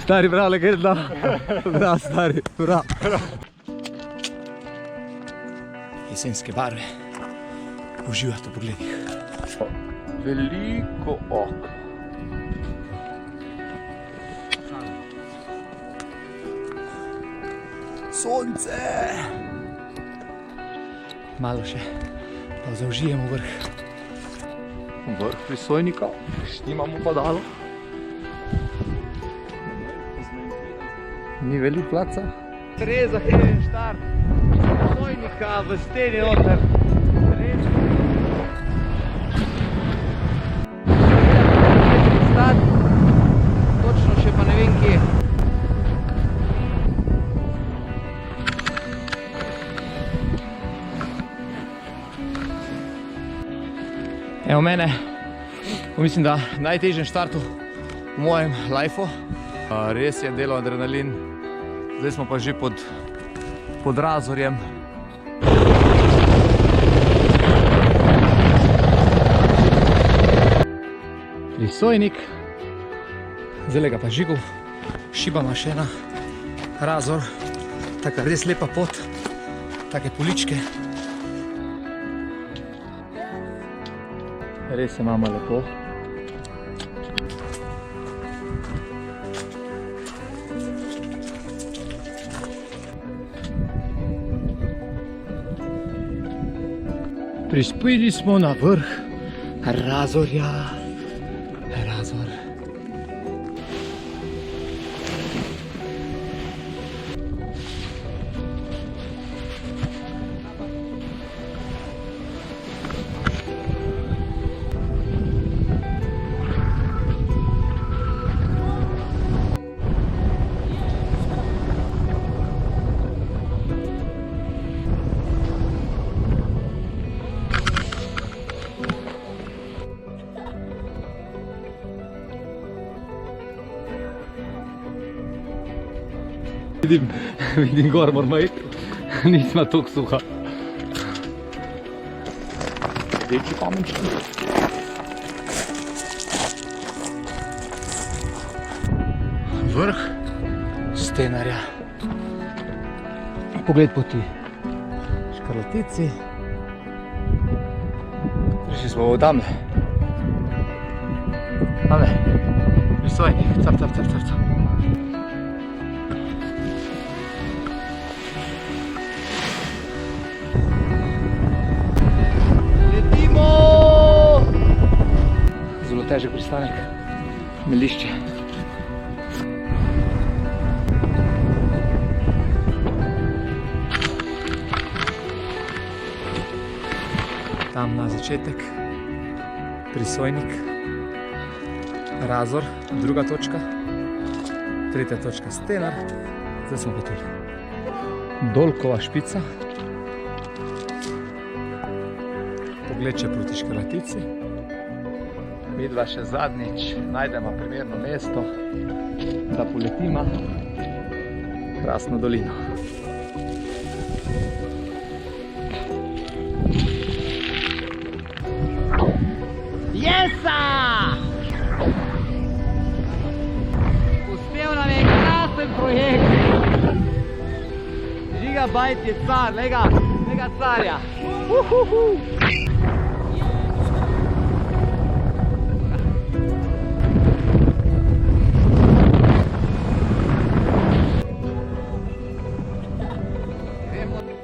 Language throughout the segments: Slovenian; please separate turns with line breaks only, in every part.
Stari, prav legendno. Prav, stari, prav. Jesenske barve. Uživate v pogledih.
Veliko okno.
Sonce! Malo še, pa zaužijemo vrh.
Vrh Prisojnika, snimamo padalo.
Ni veliko placa.
Res zahteven štart. Prisojnika v steni noter. Točno še pa ne vem kje.
Evo mene, mislim, da najtežjem štartu v mojem lifeu. Res je delo adrenalin, zdaj smo pa že pod Razorjem. Prisojnik, zdaj ga pa žigu, šiba mašena, Razor, taka res lepa pot, take poličke. Res se imamo lepo. Prispeli smo na vrh Razorja. Razor. Vidim gor, moramo iti, nismo toliko suha.
Večji kamenčki.
Vrh Stenarja. Pogled poti Škarlatici. Prišli smo v Damle. Damle, Prisojnik, cap, cap, cap, cap, cap. Težek pristanek, Melišče. Tam na začetek Prisojnik, Razor, druga točka, tretja točka Stenar, zdaj smo pa tudi Dolkova špica, pogled še proti Škarlatici. Midva še zadnjič najdemo primerno mesto, da poletima krasno dolino.
Jesa! Uspel nam je krasen projekt. Žiga Bajt je car, lega carja.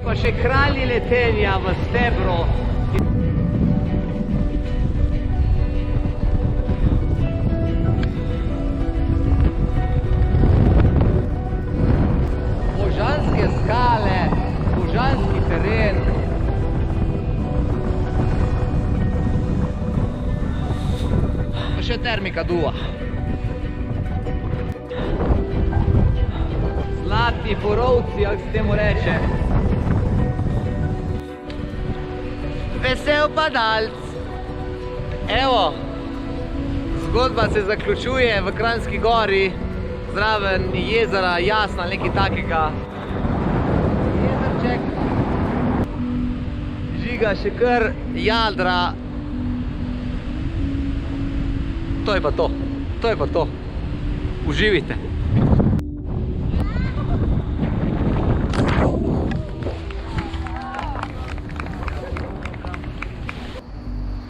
Pa še kralji letenja v stebro. Božanske skale, božanski teren. Pa še termika duva. Zlati borovci, jak se temu reče. Vesel padalc. Evo, zgodba se zaključuje v Kranjski gori, zraven jezera Jasna, nekaj takega. Jezerček. Žiga še kar jadra. To je pa to. To je pa to. Uživite.